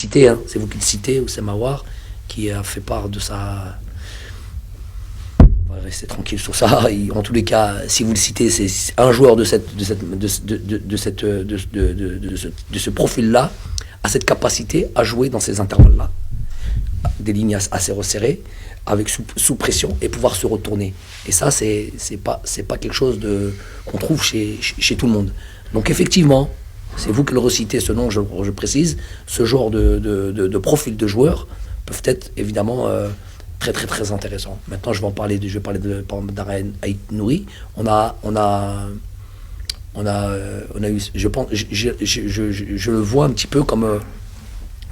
cité, hein, c'est vous qui le citez, ou c'est Mawar, qui a fait part de sa... On va rester tranquille sur ça. En tous les cas, si vous le citez, c'est un joueur de ce profil-là, a cette capacité à jouer dans ces intervalles-là, des lignes assez resserrées, avec sous pression, et pouvoir se retourner. Et ça, c'est pas quelque chose qu'on trouve chez tout le monde. Donc effectivement, c'est vous qui le recitez, ce nom, je précise, ce genre de profil de joueurs peuvent être évidemment très très très intéressants. Maintenant, je vais parler d'Araen Aït-Nouri. On a eu, je pense, je le vois un petit peu comme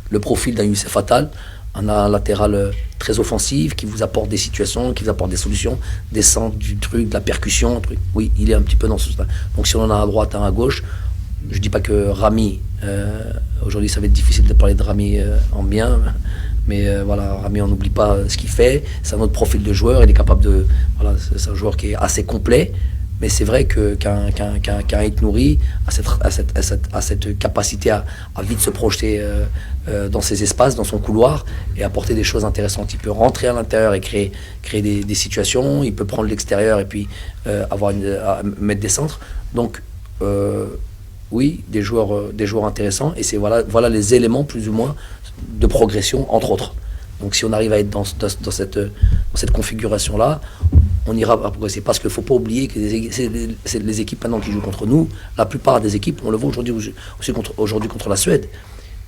le profil d'un Youssef Attal, un latéral très offensif qui vous apporte des situations, qui vous apporte des solutions, des centres, du truc, de la percussion, truc. Oui, il est un petit peu dans ce stade. Donc si on en a à droite, un à gauche, je dis pas que Rami, aujourd'hui ça va être difficile de parler de Rami en bien, mais voilà, Rami, on n'oublie pas ce qu'il fait, c'est un autre profil de joueur, il est capable de, voilà, c'est un joueur qui est assez complet, mais c'est vrai qu'un Aït-Nouri a cette capacité à vite se projeter dans ses espaces, dans son couloir, et apporter des choses intéressantes. Il peut rentrer à l'intérieur et créer des situations, il peut prendre l'extérieur et puis mettre des centres. Donc oui, des joueurs intéressants, et c'est voilà les éléments plus ou moins de progression, entre autres. Donc si on arrive à être dans cette configuration-là, on ira progresser. Parce qu'il ne faut pas oublier que c'est les équipes maintenant qui jouent contre nous, la plupart des équipes, on le voit aussi contre la Suède,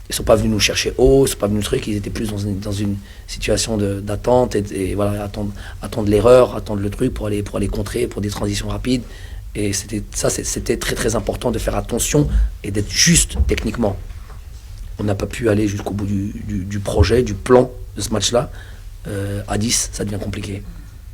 ils ne sont pas venus nous chercher haut, ils ne sont pas venus nous trucs, ils étaient plus dans une situation d'attente, et voilà, attendre l'erreur, attendre le truc pour aller contrer, pour des transitions rapides. Et c'était très très important de faire attention et d'être juste techniquement. On n'a pas pu aller jusqu'au bout du projet, du plan de ce match-là. À 10, ça devient compliqué.